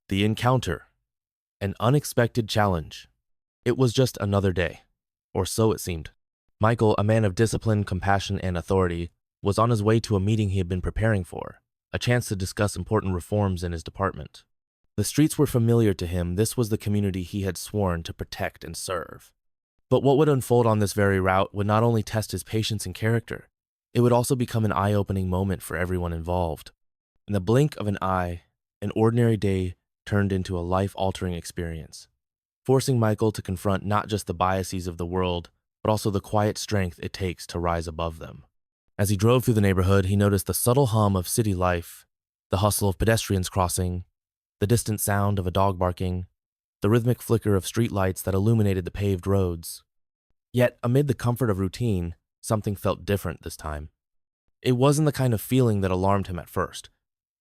The encounter. An unexpected challenge. It was just another day, or so it seemed. Michael, a man of discipline, compassion, and authority, was on his way to a meeting he had been preparing for, a chance to discuss important reforms in his department. The streets were familiar to him. This was the community he had sworn to protect and serve. But what would unfold on this very route would not only test his patience and character, it would also become an eye-opening moment for everyone involved. In the blink of an eye, an ordinary day turned into a life-altering experience, forcing Michael to confront not just the biases of the world, but also the quiet strength it takes to rise above them. As he drove through the neighborhood, he noticed the subtle hum of city life, the hustle of pedestrians crossing, the distant sound of a dog barking, the rhythmic flicker of streetlights that illuminated the paved roads. Yet, amid the comfort of routine, something felt different this time. It wasn't the kind of feeling that alarmed him at first.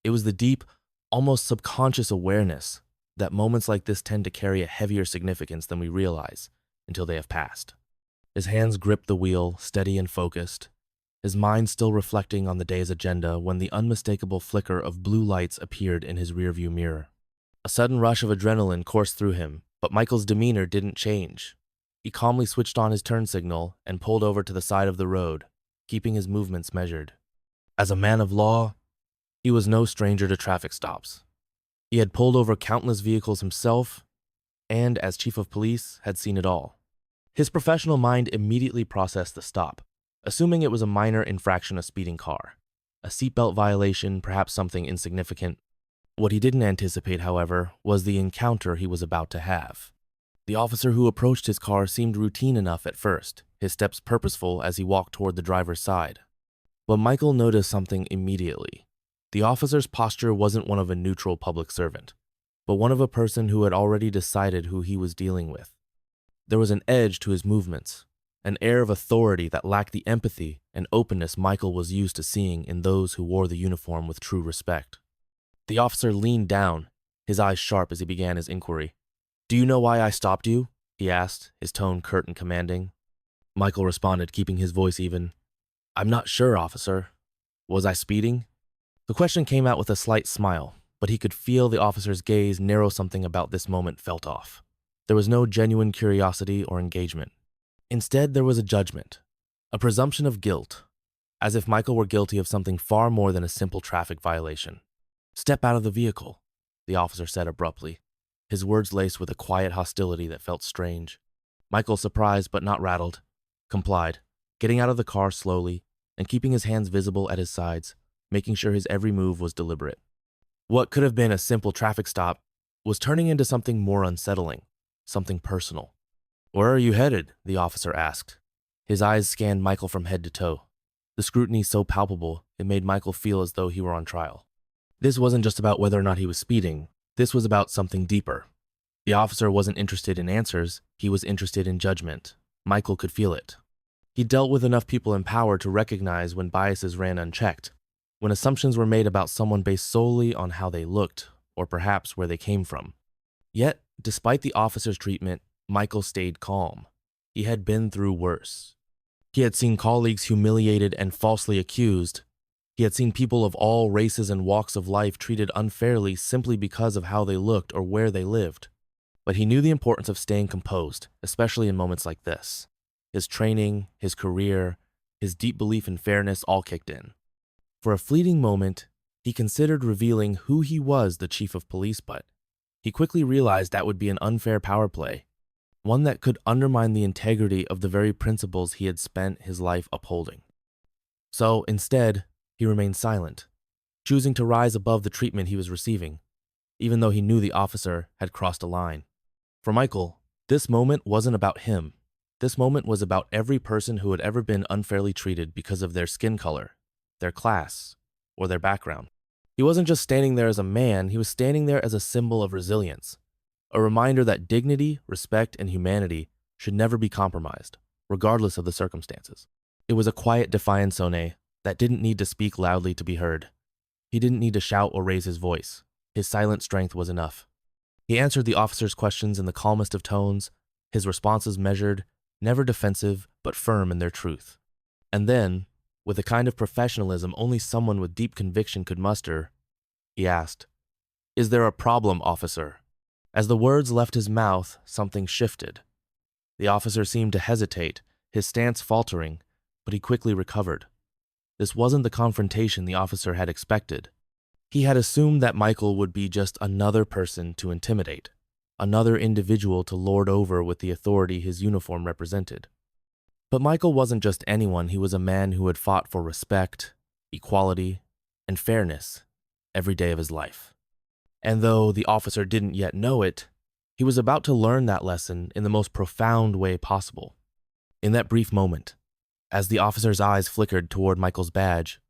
It was the deep, almost subconscious awareness that moments like this tend to carry a heavier significance than we realize until they have passed. His hands gripped the wheel, steady and focused, his mind still reflecting on the day's agenda when the unmistakable flicker of blue lights appeared in his rearview mirror. A sudden rush of adrenaline coursed through him, but Michael's demeanor didn't change. He calmly switched on his turn signal and pulled over to the side of the road, keeping his movements measured. As a man of law, he was no stranger to traffic stops. He had pulled over countless vehicles himself, and as chief of police, had seen it all. His professional mind immediately processed the stop, assuming it was a minor infraction of speeding car, a seatbelt violation, perhaps something insignificant. What he didn't anticipate, however, was the encounter he was about to have. The officer who approached his car seemed routine enough at first, his steps purposeful as he walked toward the driver's side. But Michael noticed something immediately. The officer's posture wasn't one of a neutral public servant, but one of a person who had already decided who he was dealing with. There was an edge to his movements, an air of authority that lacked the empathy and openness Michael was used to seeing in those who wore the uniform with true respect. The officer leaned down, his eyes sharp as he began his inquiry. "Do you know why I stopped you?" he asked, his tone curt and commanding. Michael responded, keeping his voice even. "I'm not sure, officer. Was I speeding?" The question came out with a slight smile, but he could feel the officer's gaze narrow. Something about this moment felt off. There was no genuine curiosity or engagement. Instead, there was a judgment, a presumption of guilt, as if Michael were guilty of something far more than a simple traffic violation. "Step out of the vehicle," the officer said abruptly, his words laced with a quiet hostility that felt strange. Michael, surprised but not rattled, complied, getting out of the car slowly and keeping his hands visible at his sides, making sure his every move was deliberate. What could have been a simple traffic stop was turning into something more unsettling, something personal. "Where are you headed?" the officer asked. His eyes scanned Michael from head to toe, the scrutiny so palpable it made Michael feel as though he were on trial. This wasn't just about whether or not he was speeding. This was about something deeper. The officer wasn't interested in answers, he was interested in judgment. Michael could feel it. He dealt with enough people in power to recognize when biases ran unchecked, when assumptions were made about someone based solely on how they looked, or perhaps where they came from. Yet, despite the officer's treatment, Michael stayed calm. He had been through worse. He had seen colleagues humiliated and falsely accused. He had seen people of all races and walks of life treated unfairly simply because of how they looked or where they lived. But he knew the importance of staying composed, especially in moments like this. His training, his career, his deep belief in fairness all kicked in. For a fleeting moment, he considered revealing who he was, the chief of police, but he quickly realized that would be an unfair power play, one that could undermine the integrity of the very principles he had spent his life upholding. So, instead, he remained silent, choosing to rise above the treatment he was receiving, even though he knew the officer had crossed a line. For Michael, this moment wasn't about him. This moment was about every person who had ever been unfairly treated because of their skin color, their class, or their background. He wasn't just standing there as a man, he was standing there as a symbol of resilience, a reminder that dignity, respect, and humanity should never be compromised, regardless of the circumstances. It was a quiet defiance that didn't need to speak loudly to be heard. He didn't need to shout or raise his voice. His silent strength was enough. He answered the officer's questions in the calmest of tones, his responses measured, never defensive, but firm in their truth. And then, with a kind of professionalism only someone with deep conviction could muster, he asked, "Is there a problem, officer?" As the words left his mouth, something shifted. The officer seemed to hesitate, his stance faltering, but he quickly recovered. This wasn't the confrontation the officer had expected. He had assumed that Michael would be just another person to intimidate, another individual to lord over with the authority his uniform represented. But Michael wasn't just anyone, he was a man who had fought for respect, equality, and fairness every day of his life. And though the officer didn't yet know it, he was about to learn that lesson in the most profound way possible. In that brief moment, as the officer's eyes flickered toward Michael's badge,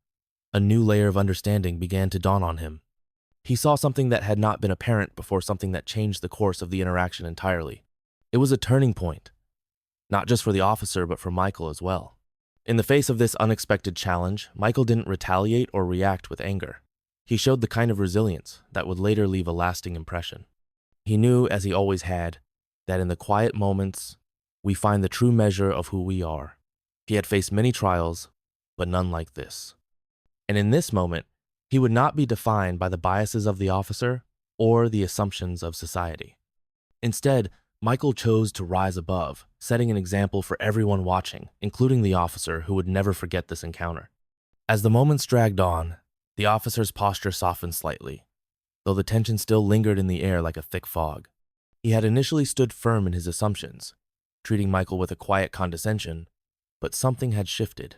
a new layer of understanding began to dawn on him. He saw something that had not been apparent before, something that changed the course of the interaction entirely. It was a turning point, not just for the officer, but for Michael as well. In the face of this unexpected challenge, Michael didn't retaliate or react with anger. He showed the kind of resilience that would later leave a lasting impression. He knew, as he always had, that in the quiet moments, we find the true measure of who we are. He had faced many trials, but none like this. And in this moment, he would not be defined by the biases of the officer or the assumptions of society. Instead, Michael chose to rise above, setting an example for everyone watching, including the officer, who would never forget this encounter. As the moments dragged on, the officer's posture softened slightly, though the tension still lingered in the air like a thick fog. He had initially stood firm in his assumptions, treating Michael with a quiet condescension, but something had shifted.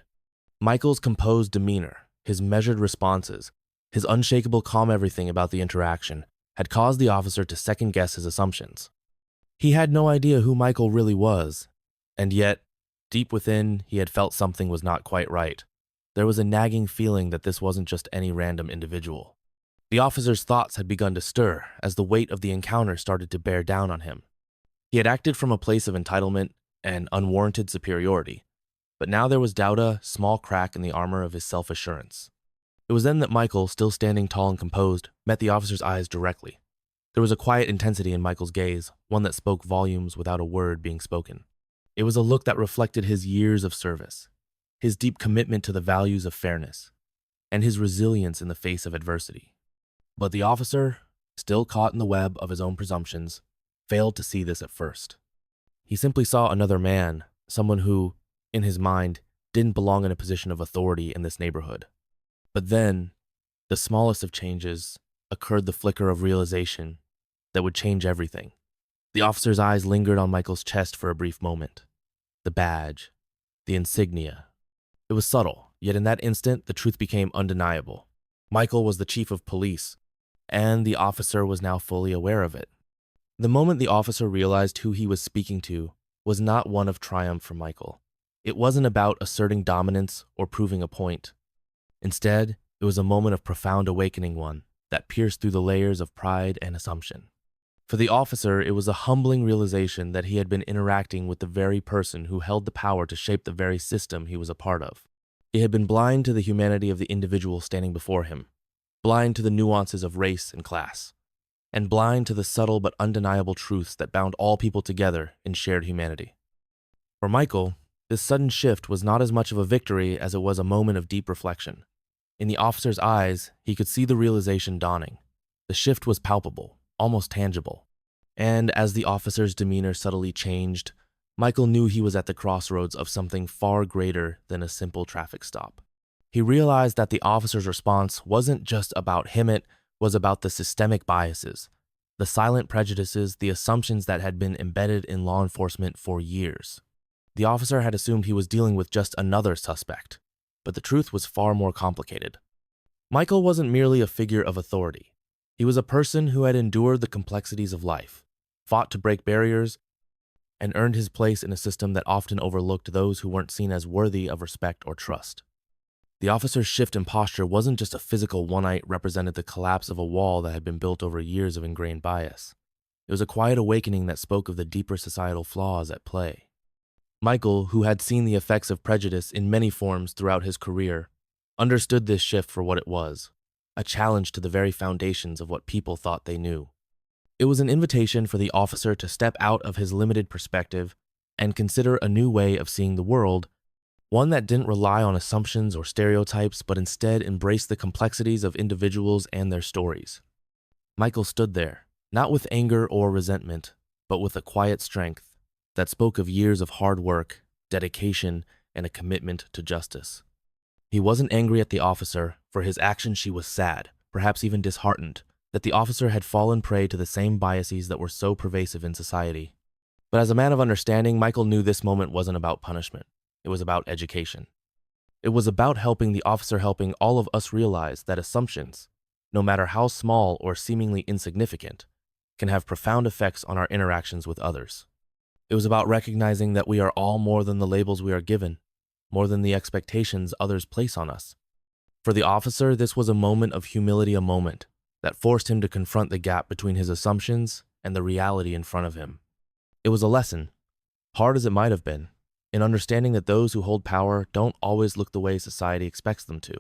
Michael's composed demeanor, his measured responses, his unshakable calm everything about the interaction had caused the officer to second-guess his assumptions. He had no idea who Michael really was, and yet, deep within, he had felt something was not quite right. There was a nagging feeling that this wasn't just any random individual. The officer's thoughts had begun to stir as the weight of the encounter started to bear down on him. He had acted from a place of entitlement and unwarranted superiority, but now there was doubt, a small crack in the armor of his self-assurance. It was then that Michael, still standing tall and composed, met the officer's eyes directly. There was a quiet intensity in Michael's gaze, one that spoke volumes without a word being spoken. It was a look that reflected his years of service, his deep commitment to the values of fairness, and his resilience in the face of adversity. But the officer, still caught in the web of his own presumptions, failed to see this at first. He simply saw another man, someone who, in his mind, didn't belong in a position of authority in this neighborhood. But then, the smallest of changes, occurred the flicker of realization that would change everything. The officer's eyes lingered on Michael's chest for a brief moment. The badge, the insignia. It was subtle, yet in that instant, the truth became undeniable. Michael was the chief of police, and the officer was now fully aware of it. The moment the officer realized who he was speaking to was not one of triumph for Michael. It wasn't about asserting dominance or proving a point. Instead, it was a moment of profound awakening, one that pierced through the layers of pride and assumption. For the officer, it was a humbling realization that he had been interacting with the very person who held the power to shape the very system he was a part of. He had been blind to the humanity of the individual standing before him, blind to the nuances of race and class, and blind to the subtle but undeniable truths that bound all people together in shared humanity. For Michael, this sudden shift was not as much of a victory as it was a moment of deep reflection. In the officer's eyes, he could see the realization dawning. The shift was palpable, almost tangible. And as the officer's demeanor subtly changed, Michael knew he was at the crossroads of something far greater than a simple traffic stop. He realized that the officer's response wasn't just about him, it was about the systemic biases, the silent prejudices, the assumptions that had been embedded in law enforcement for years. The officer had assumed he was dealing with just another suspect, but the truth was far more complicated. Michael wasn't merely a figure of authority. He was a person who had endured the complexities of life, fought to break barriers, and earned his place in a system that often overlooked those who weren't seen as worthy of respect or trust. The officer's shift in posture wasn't just a physical one, it represented the collapse of a wall that had been built over years of ingrained bias. It was a quiet awakening that spoke of the deeper societal flaws at play. Michael, who had seen the effects of prejudice in many forms throughout his career, understood this shift for what it was, a challenge to the very foundations of what people thought they knew. It was an invitation for the officer to step out of his limited perspective and consider a new way of seeing the world, one that didn't rely on assumptions or stereotypes, but instead embraced the complexities of individuals and their stories. Michael stood there, not with anger or resentment, but with a quiet strength that spoke of years of hard work, dedication, and a commitment to justice. He wasn't angry at the officer for his action. She was sad, perhaps even disheartened, that the officer had fallen prey to the same biases that were so pervasive in society. But as a man of understanding, Michael knew this moment wasn't about punishment. It was about education. It was about helping the officer, helping all of us realize that assumptions, no matter how small or seemingly insignificant, can have profound effects on our interactions with others. It was about recognizing that we are all more than the labels we are given, more than the expectations others place on us. For the officer, this was a moment of humility, a moment that forced him to confront the gap between his assumptions and the reality in front of him. It was a lesson, hard as it might have been, in understanding that those who hold power don't always look the way society expects them to.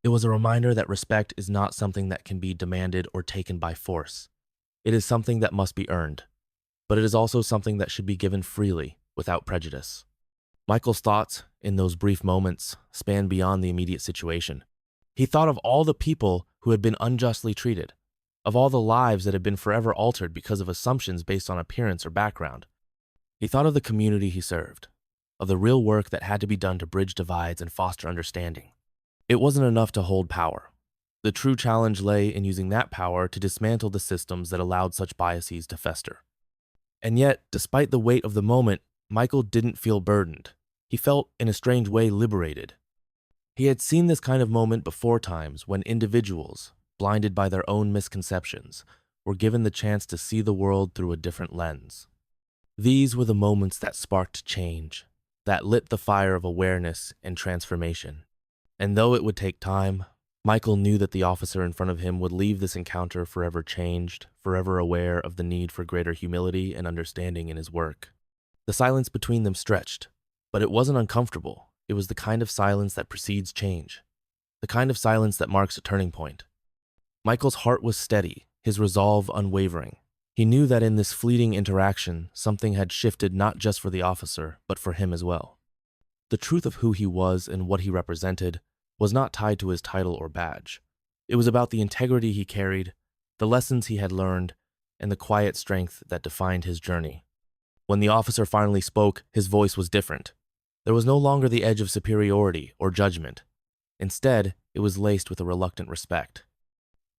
It was a reminder that respect is not something that can be demanded or taken by force. It is something that must be earned, but it is also something that should be given freely, without prejudice. Michael's thoughts, in those brief moments, spanned beyond the immediate situation. He thought of all the people who had been unjustly treated, of all the lives that had been forever altered because of assumptions based on appearance or background. He thought of the community he served, of the real work that had to be done to bridge divides and foster understanding. It wasn't enough to hold power. The true challenge lay in using that power to dismantle the systems that allowed such biases to fester. And yet, despite the weight of the moment, Michael didn't feel burdened. He felt, in a strange way, liberated. He had seen this kind of moment before, times when individuals, blinded by their own misconceptions, were given the chance to see the world through a different lens. These were the moments that sparked change, that lit the fire of awareness and transformation. And though it would take time, Michael knew that the officer in front of him would leave this encounter forever changed, forever aware of the need for greater humility and understanding in his work. The silence between them stretched, but it wasn't uncomfortable. It was the kind of silence that precedes change, the kind of silence that marks a turning point. Michael's heart was steady, his resolve unwavering. He knew that in this fleeting interaction, something had shifted not just for the officer, but for him as well. The truth of who he was and what he represented was not tied to his title or badge. It was about the integrity he carried, the lessons he had learned, and the quiet strength that defined his journey. When the officer finally spoke, his voice was different. There was no longer the edge of superiority or judgment. Instead, it was laced with a reluctant respect.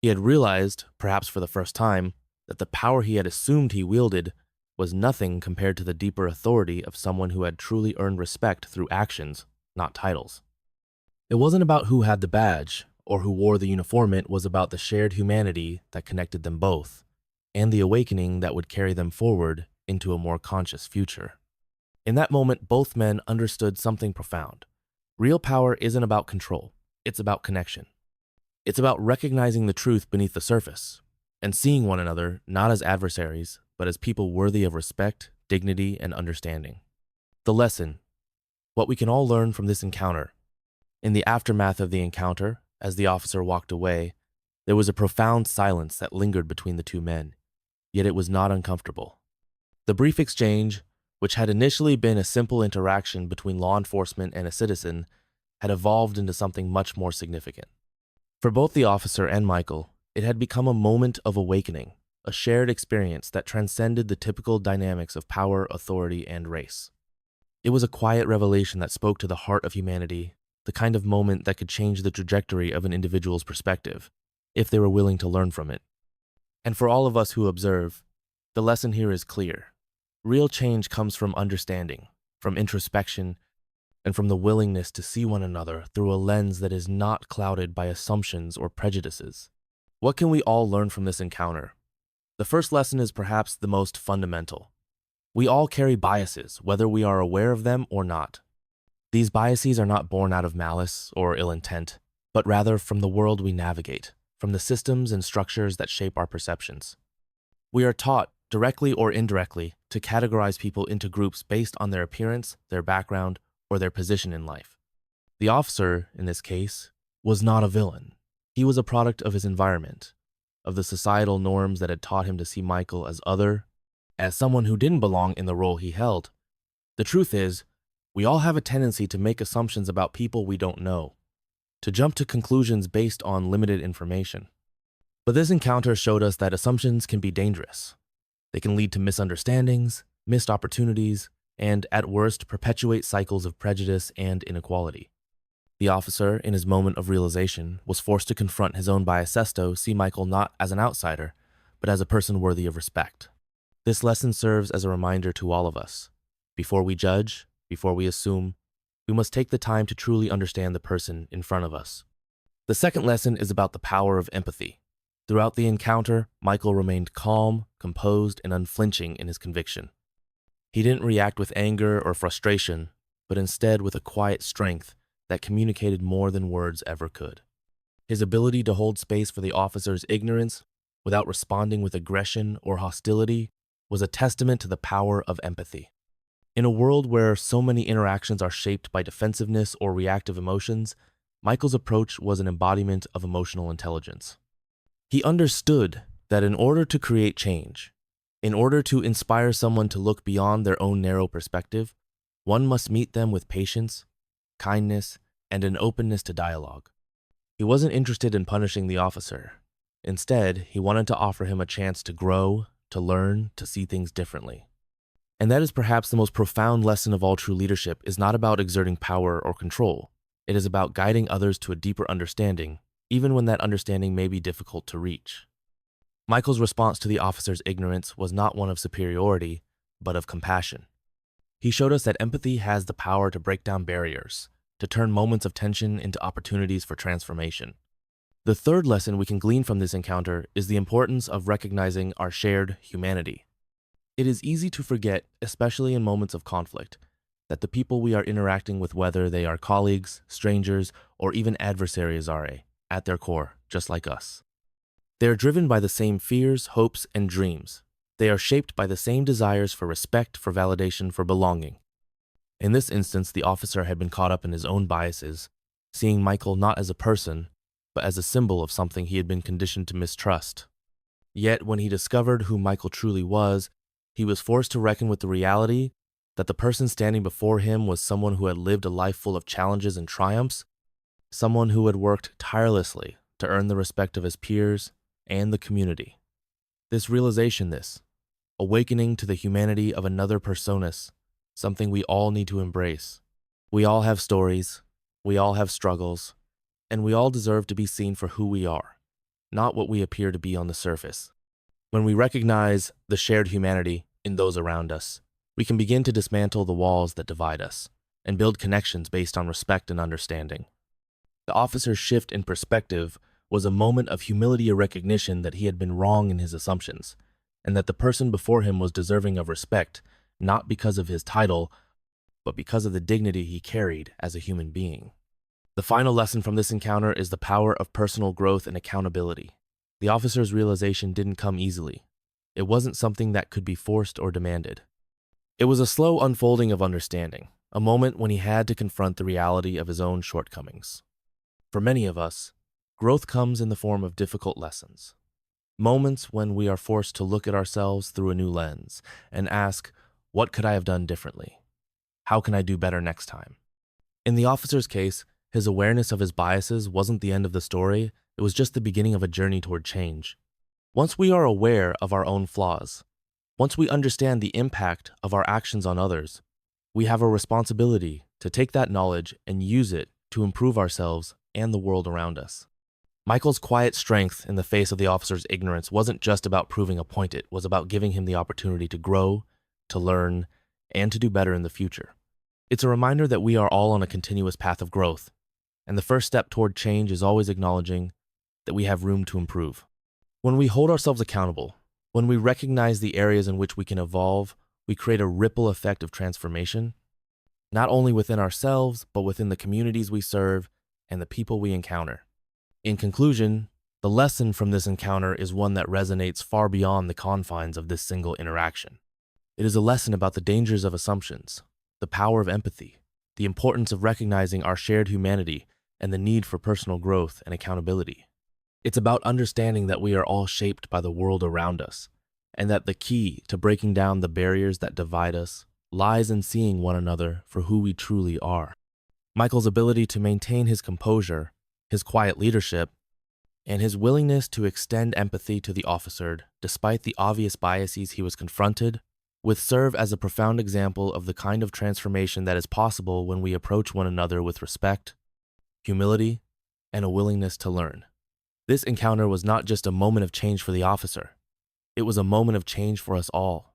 He had realized, perhaps for the first time, that the power he had assumed he wielded was nothing compared to the deeper authority of someone who had truly earned respect through actions, not titles. It wasn't about who had the badge or who wore the uniform. It was about the shared humanity that connected them both, and the awakening that would carry them forward into a more conscious future. In that moment, both men understood something profound. Real power isn't about control, it's about connection. It's about recognizing the truth beneath the surface, and seeing one another not as adversaries, but as people worthy of respect, dignity, and understanding. The lesson, what we can all learn from this encounter. In the aftermath of the encounter, as the officer walked away, there was a profound silence that lingered between the two men, yet it was not uncomfortable. The brief exchange, which had initially been a simple interaction between law enforcement and a citizen, had evolved into something much more significant. For both the officer and Michael, it had become a moment of awakening, a shared experience that transcended the typical dynamics of power, authority, and race. It was a quiet revelation that spoke to the heart of humanity, the kind of moment that could change the trajectory of an individual's perspective, if they were willing to learn from it. And for all of us who observe, the lesson here is clear. Real change comes from understanding, from introspection, and from the willingness to see one another through a lens that is not clouded by assumptions or prejudices. What can we all learn from this encounter? The first lesson is perhaps the most fundamental. We all carry biases, whether we are aware of them or not. These biases are not born out of malice or ill intent, but rather from the world we navigate, from the systems and structures that shape our perceptions. We are taught, directly or indirectly, to categorize people into groups based on their appearance, their background, or their position in life. The officer, in this case, was not a villain. He was a product of his environment, of the societal norms that had taught him to see Michael as other, as someone who didn't belong in the role he held. The truth is, we all have a tendency to make assumptions about people we don't know, to jump to conclusions based on limited information. But this encounter showed us that assumptions can be dangerous. They can lead to misunderstandings, missed opportunities, and at worst perpetuate cycles of prejudice and inequality. The officer, in his moment of realization, was forced to confront his own biases to see Michael not as an outsider, but as a person worthy of respect. This lesson serves as a reminder to all of us. Before we judge, before we assume, we must take the time to truly understand the person in front of us. The second lesson is about the power of empathy. Throughout the encounter, Michael remained calm, composed, and unflinching in his conviction. He didn't react with anger or frustration, but instead with a quiet strength that communicated more than words ever could. His ability to hold space for the officer's ignorance without responding with aggression or hostility was a testament to the power of empathy. In a world where so many interactions are shaped by defensiveness or reactive emotions, Michael's approach was an embodiment of emotional intelligence. He understood that in order to create change, in order to inspire someone to look beyond their own narrow perspective, one must meet them with patience, kindness, and an openness to dialogue. He wasn't interested in punishing the officer. Instead, he wanted to offer him a chance to grow, to learn, to see things differently. And that is perhaps the most profound lesson of all true leadership is not about exerting power or control. It is about guiding others to a deeper understanding, even when that understanding may be difficult to reach. Michael's response to the officer's ignorance was not one of superiority, but of compassion. He showed us that empathy has the power to break down barriers, to turn moments of tension into opportunities for transformation. The third lesson we can glean from this encounter is the importance of recognizing our shared humanity. It is easy to forget, especially in moments of conflict, that the people we are interacting with, whether they are colleagues, strangers, or even adversaries, are at their core just like us. They are driven by the same fears, hopes, and dreams. They are shaped by the same desires for respect, for validation, for belonging. In this instance, the officer had been caught up in his own biases, seeing Michael not as a person, but as a symbol of something he had been conditioned to mistrust. Yet, when he discovered who Michael truly was, he was forced to reckon with the reality that the person standing before him was someone who had lived a life full of challenges and triumphs, someone who had worked tirelessly to earn the respect of his peers and the community. This realization, this awakening to the humanity of another personas, something we all need to embrace. We all have stories, we all have struggles, and we all deserve to be seen for who we are, not what we appear to be on the surface. When we recognize the shared humanity in those around us, we can begin to dismantle the walls that divide us and build connections based on respect and understanding. The officer's shift in perspective was a moment of humility, a recognition that he had been wrong in his assumptions, and that the person before him was deserving of respect, not because of his title, but because of the dignity he carried as a human being. The final lesson from this encounter is the power of personal growth and accountability. The officer's realization didn't come easily. It wasn't something that could be forced or demanded. It was a slow unfolding of understanding, a moment when he had to confront the reality of his own shortcomings. For many of us, growth comes in the form of difficult lessons, moments when we are forced to look at ourselves through a new lens and ask, what could I have done differently? How can I do better next time? In the officer's case, his awareness of his biases wasn't the end of the story, it was just the beginning of a journey toward change. Once we are aware of our own flaws, once we understand the impact of our actions on others, we have a responsibility to take that knowledge and use it to improve ourselves and the world around us. Michael's quiet strength in the face of the officer's ignorance wasn't just about proving a point, it was about giving him the opportunity to grow, to learn, and to do better in the future. It's a reminder that we are all on a continuous path of growth, and the first step toward change is always acknowledging that we have room to improve. When we hold ourselves accountable, when we recognize the areas in which we can evolve, we create a ripple effect of transformation, not only within ourselves, but within the communities we serve and the people we encounter. In conclusion, the lesson from this encounter is one that resonates far beyond the confines of this single interaction. It is a lesson about the dangers of assumptions, the power of empathy, the importance of recognizing our shared humanity, and the need for personal growth and accountability. It's about understanding that we are all shaped by the world around us, and that the key to breaking down the barriers that divide us lies in seeing one another for who we truly are. Michael's ability to maintain his composure, his quiet leadership, and his willingness to extend empathy to the officer, despite the obvious biases he was confronted, would serve as a profound example of the kind of transformation that is possible when we approach one another with respect, humility, and a willingness to learn. This encounter was not just a moment of change for the officer, it was a moment of change for us all.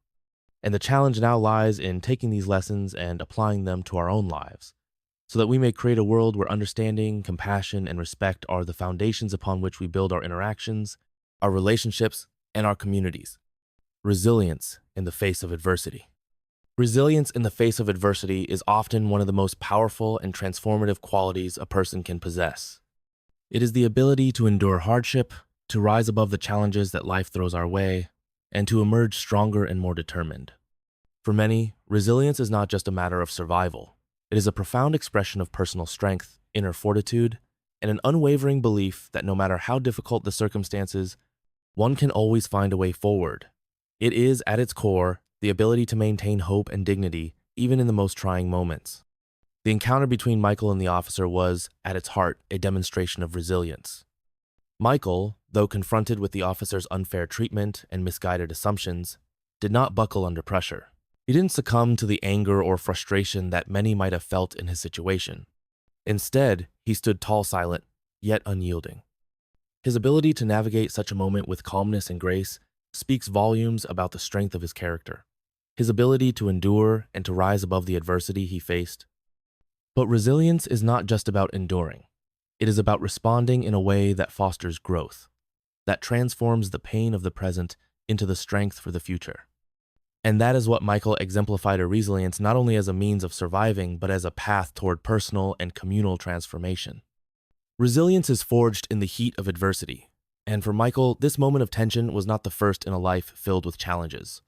And the challenge now lies in taking these lessons and applying them to our own lives, so that we may create a world where understanding, compassion, and respect are the foundations upon which we build our interactions, our relationships, and our communities. Resilience in the face of adversity. Resilience in the face of adversity is often one of the most powerful and transformative qualities a person can possess. It is the ability to endure hardship, to rise above the challenges that life throws our way, and to emerge stronger and more determined. For many, resilience is not just a matter of survival. It is a profound expression of personal strength, inner fortitude, and an unwavering belief that no matter how difficult the circumstances, one can always find a way forward. It is, at its core, the ability to maintain hope and dignity even in the most trying moments. The encounter between Michael and the officer was, at its heart, a demonstration of resilience. Michael, though confronted with the officer's unfair treatment and misguided assumptions, did not buckle under pressure. He didn't succumb to the anger or frustration that many might have felt in his situation. Instead, he stood tall, silent, yet unyielding. His ability to navigate such a moment with calmness and grace speaks volumes about the strength of his character, his ability to endure and to rise above the adversity he faced. But resilience is not just about enduring. It is about responding in a way that fosters growth, that transforms the pain of the present into the strength for the future. And that is what Michael exemplified a resilience not only as a means of surviving, but as a path toward personal and communal transformation. Resilience is forged in the heat of adversity, and for Michael, this moment of tension was not the first in a life filled with challenges.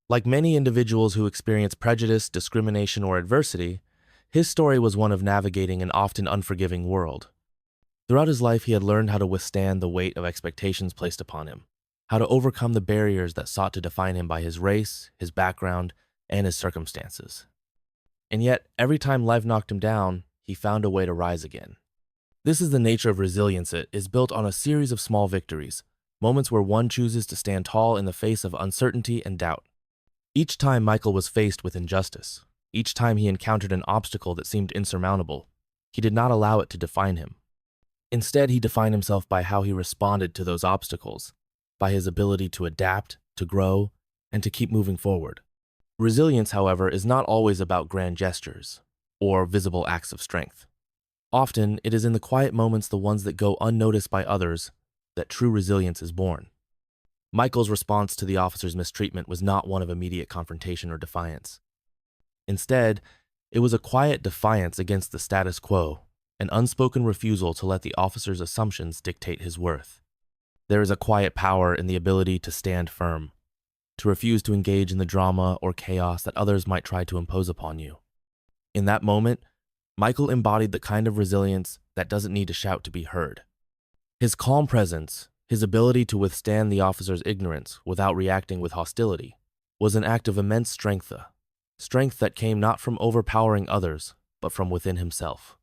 Like many individuals who experience prejudice, discrimination, or adversity, his story was one of navigating an often unforgiving world. Throughout his life, he had learned how to withstand the weight of expectations placed upon him, how to overcome the barriers that sought to define him by his race, his background, and his circumstances. And yet, every time life knocked him down, he found a way to rise again. This is the nature of resilience. It is built on a series of small victories, moments where one chooses to stand tall in the face of uncertainty and doubt. Each time Michael was faced with injustice, each time he encountered an obstacle that seemed insurmountable, he did not allow it to define him. Instead, he defined himself by how he responded to those obstacles, by his ability to adapt, to grow, and to keep moving forward. Resilience, however, is not always about grand gestures or visible acts of strength. Often, it is in the quiet moments, the ones that go unnoticed by others, that true resilience is born. Michael's response to the officer's mistreatment was not one of immediate confrontation or defiance. Instead, it was a quiet defiance against the status quo, an unspoken refusal to let the officer's assumptions dictate his worth. There is a quiet power in the ability to stand firm, to refuse to engage in the drama or chaos that others might try to impose upon you. In that moment, Michael embodied the kind of resilience that doesn't need to shout to be heard. His calm presence, his ability to withstand the officer's ignorance without reacting with hostility, was an act of immense strength that came not from overpowering others, but from within himself.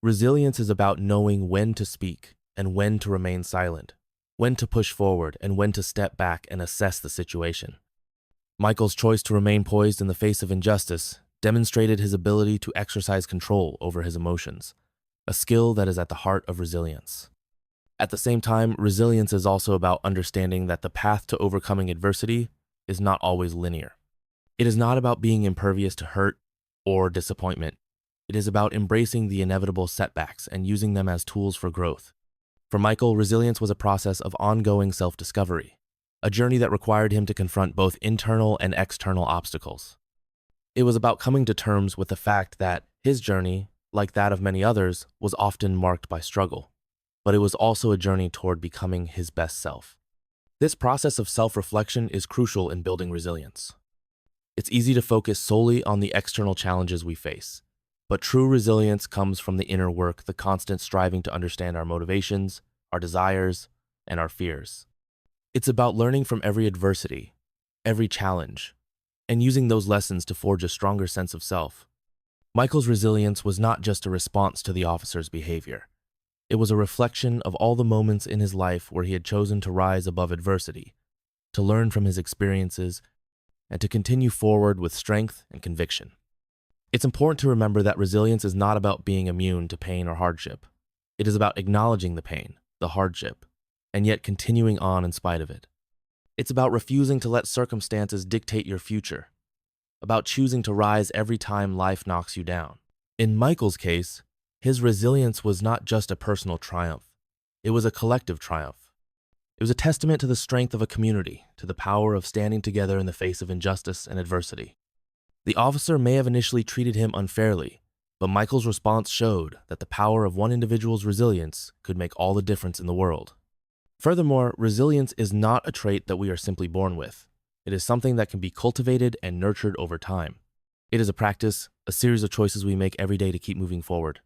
Resilience is about knowing when to speak and when to remain silent, when to push forward and when to step back and assess the situation. Michael's choice to remain poised in the face of injustice demonstrated his ability to exercise control over his emotions, a skill that is at the heart of resilience. At the same time, resilience is also about understanding that the path to overcoming adversity is not always linear. It is not about being impervious to hurt or disappointment. It is about embracing the inevitable setbacks and using them as tools for growth. For Michael, resilience was a process of ongoing self-discovery, a journey that required him to confront both internal and external obstacles. It was about coming to terms with the fact that his journey, like that of many others, was often marked by struggle, but it was also a journey toward becoming his best self. This process of self-reflection is crucial in building resilience. It's easy to focus solely on the external challenges we face, but true resilience comes from the inner work, the constant striving to understand our motivations, our desires, and our fears. It's about learning from every adversity, every challenge, and using those lessons to forge a stronger sense of self. Michael's resilience was not just a response to the officer's behavior. It was a reflection of all the moments in his life where he had chosen to rise above adversity, to learn from his experiences, and to continue forward with strength and conviction. It's important to remember that resilience is not about being immune to pain or hardship. It is about acknowledging the pain, the hardship, and yet continuing on in spite of it. It's about refusing to let circumstances dictate your future, about choosing to rise every time life knocks you down. In Michael's case, his resilience was not just a personal triumph. It was a collective triumph. It was a testament to the strength of a community, to the power of standing together in the face of injustice and adversity. The officer may have initially treated him unfairly, but Michael's response showed that the power of one individual's resilience could make all the difference in the world. Furthermore, resilience is not a trait that we are simply born with. It is something that can be cultivated and nurtured over time. It is a practice, a series of choices we make every day to keep moving forward,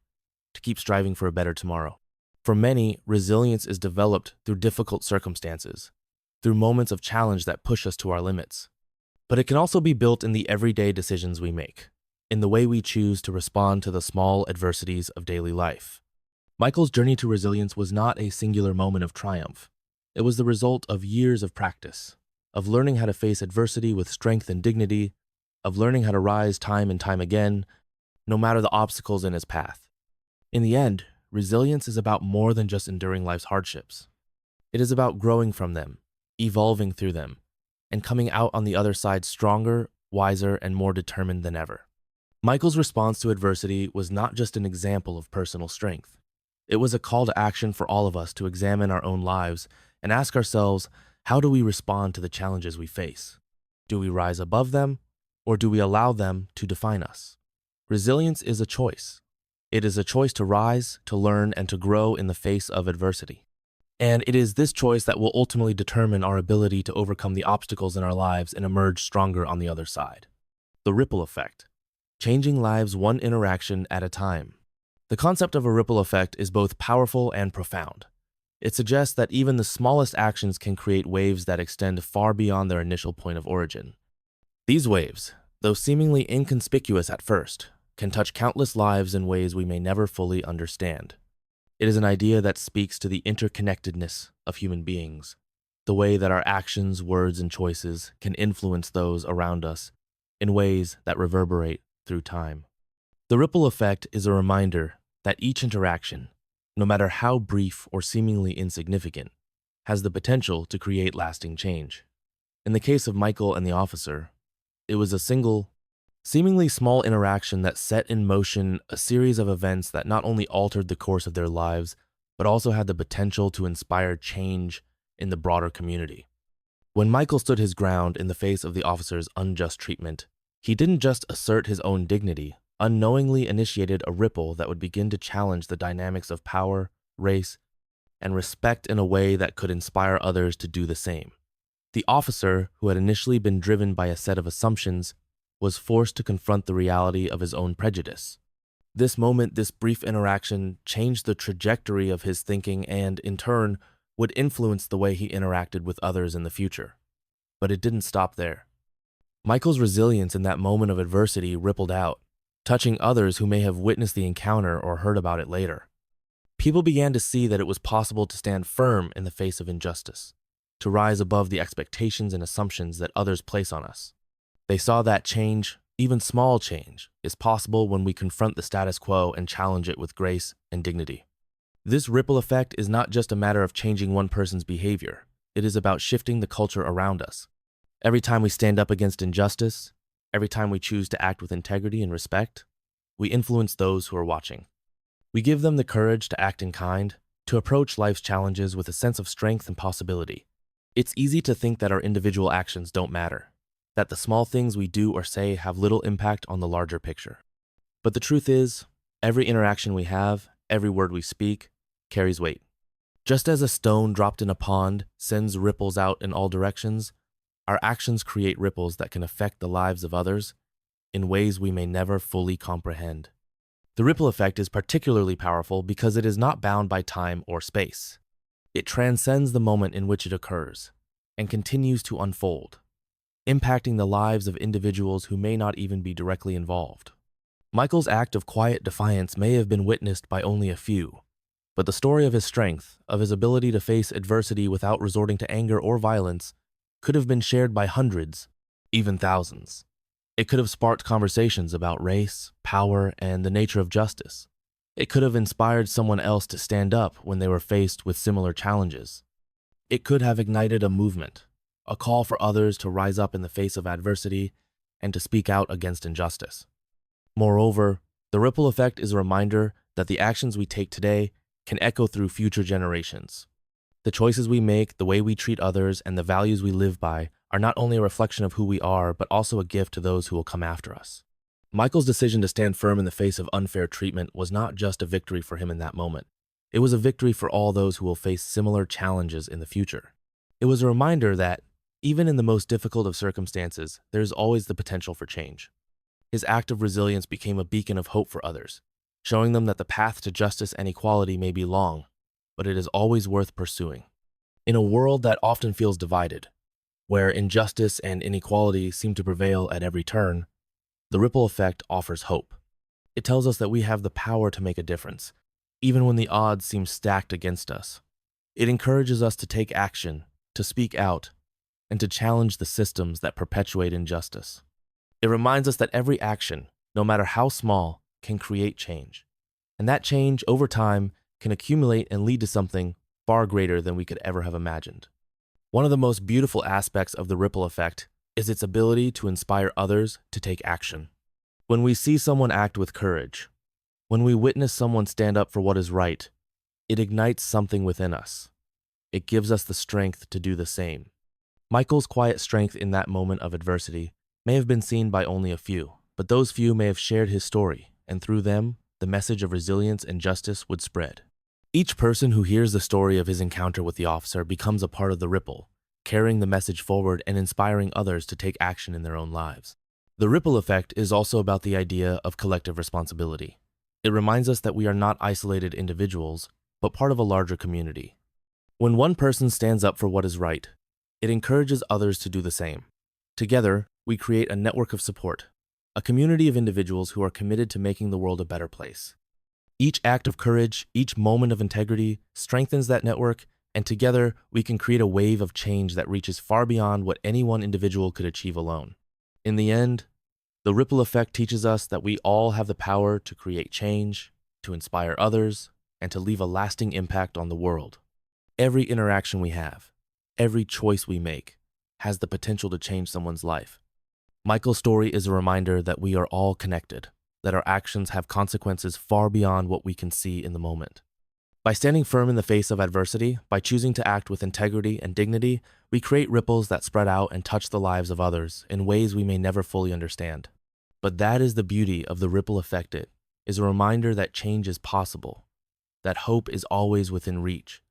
to keep striving for a better tomorrow. For many, resilience is developed through difficult circumstances, through moments of challenge that push us to our limits. But it can also be built in the everyday decisions we make, in the way we choose to respond to the small adversities of daily life. Michael's journey to resilience was not a singular moment of triumph. It was the result of years of practice, of learning how to face adversity with strength and dignity, of learning how to rise time and time again, no matter the obstacles in his path. In the end, resilience is about more than just enduring life's hardships. It is about growing from them, evolving through them, and coming out on the other side stronger, wiser, and more determined than ever. Michael's response to adversity was not just an example of personal strength. It was a call to action for all of us to examine our own lives and ask ourselves, how do we respond to the challenges we face? Do we rise above them, or do we allow them to define us? Resilience is a choice. It is a choice to rise, to learn, and to grow in the face of adversity. And it is this choice that will ultimately determine our ability to overcome the obstacles in our lives and emerge stronger on the other side. The ripple effect. Changing lives one interaction at a time. The concept of a ripple effect is both powerful and profound. It suggests that even the smallest actions can create waves that extend far beyond their initial point of origin. These waves, though seemingly inconspicuous at first, can touch countless lives in ways we may never fully understand. It is an idea that speaks to the interconnectedness of human beings, the way that our actions, words, and choices can influence those around us in ways that reverberate through time. The ripple effect is a reminder that each interaction, no matter how brief or seemingly insignificant, has the potential to create lasting change. In the case of Michael and the officer, it was a single, seemingly small interaction that set in motion a series of events that not only altered the course of their lives, but also had the potential to inspire change in the broader community. When Michael stood his ground in the face of the officer's unjust treatment, he didn't just assert his own dignity, unknowingly initiated a ripple that would begin to challenge the dynamics of power, race, and respect in a way that could inspire others to do the same. The officer, who had initially been driven by a set of assumptions, was forced to confront the reality of his own prejudice. This moment, this brief interaction, changed the trajectory of his thinking and, in turn, would influence the way he interacted with others in the future. But it didn't stop there. Michael's resilience in that moment of adversity rippled out, touching others who may have witnessed the encounter or heard about it later. People began to see that it was possible to stand firm in the face of injustice, to rise above the expectations and assumptions that others place on us. They saw that change, even small change, is possible when we confront the status quo and challenge it with grace and dignity. This ripple effect is not just a matter of changing one person's behavior. It is about shifting the culture around us. Every time we stand up against injustice, every time we choose to act with integrity and respect, we influence those who are watching. We give them the courage to act in kind, to approach life's challenges with a sense of strength and possibility. It's easy to think that our individual actions don't matter, that the small things we do or say have little impact on the larger picture. But the truth is, every interaction we have, every word we speak, carries weight. Just as a stone dropped in a pond sends ripples out in all directions, our actions create ripples that can affect the lives of others in ways we may never fully comprehend. The ripple effect is particularly powerful because it is not bound by time or space. It transcends the moment in which it occurs and continues to unfold, impacting the lives of individuals who may not even be directly involved. Michael's act of quiet defiance may have been witnessed by only a few, But the story of his strength, of his ability to face adversity without resorting to anger or violence, could have been shared by hundreds, even thousands. It could have sparked conversations about race, power, and the nature of justice. It could have inspired someone else to stand up when they were faced with similar challenges. It could have ignited a movement, a call for others to rise up in the face of adversity and to speak out against injustice. Moreover, the ripple effect is a reminder that the actions we take today can echo through future generations. The choices we make, the way we treat others, and the values we live by are not only a reflection of who we are, but also a gift to those who will come after us. Michael's decision to stand firm in the face of unfair treatment was not just a victory for him in that moment. It was a victory for all those who will face similar challenges in the future. It was a reminder that, even in the most difficult of circumstances, there is always the potential for change. His act of resilience became a beacon of hope for others, showing them that the path to justice and equality may be long, but it is always worth pursuing. In a world that often feels divided, where injustice and inequality seem to prevail at every turn, the ripple effect offers hope. It tells us that we have the power to make a difference, even when the odds seem stacked against us. It encourages us to take action, to speak out, and to challenge the systems that perpetuate injustice. It reminds us that every action, no matter how small, can create change. And that change, over time, can accumulate and lead to something far greater than we could ever have imagined. One of the most beautiful aspects of the ripple effect is its ability to inspire others to take action. When we see someone act with courage, when we witness someone stand up for what is right, it ignites something within us. It gives us the strength to do the same. Michael's quiet strength in that moment of adversity may have been seen by only a few, but those few may have shared his story, and through them, the message of resilience and justice would spread. Each person who hears the story of his encounter with the officer becomes a part of the ripple, carrying the message forward and inspiring others to take action in their own lives. The ripple effect is also about the idea of collective responsibility. It reminds us that we are not isolated individuals, but part of a larger community. When one person stands up for what is right, it encourages others to do the same. Together, we create a network of support, a community of individuals who are committed to making the world a better place. Each act of courage, each moment of integrity strengthens that network, and together we can create a wave of change that reaches far beyond what any one individual could achieve alone. In the end, the ripple effect teaches us that we all have the power to create change, to inspire others, and to leave a lasting impact on the world. Every interaction we have, every choice we make, has the potential to change someone's life. Michael's story is a reminder that we are all connected, that our actions have consequences far beyond what we can see in the moment. By standing firm in the face of adversity, by choosing to act with integrity and dignity, we create ripples that spread out and touch the lives of others in ways we may never fully understand. But that is the beauty of the ripple effect. It is a reminder that change is possible, that hope is always within reach,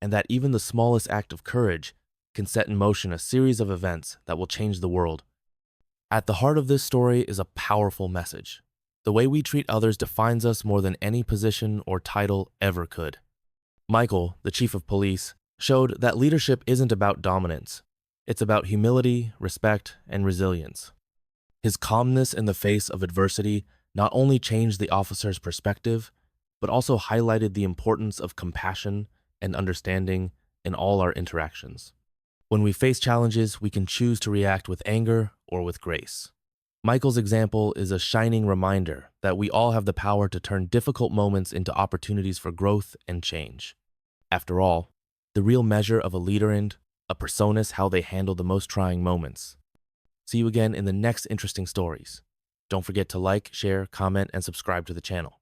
and that even the smallest act of courage can set in motion a series of events that will change the world. At the heart of this story is a powerful message. The way we treat others defines us more than any position or title ever could. Michael, the chief of police, showed that leadership isn't about dominance. It's about humility, respect, and resilience. His calmness in the face of adversity not only changed the officer's perspective, but also highlighted the importance of compassion and understanding in all our interactions. When we face challenges, we can choose to react with anger or with grace. Michael's example is a shining reminder that we all have the power to turn difficult moments into opportunities for growth and change. After all, the real measure of a leader and a persona is how they handle the most trying moments. See you again in the next interesting stories. Don't forget to like, share, comment, and subscribe to the channel.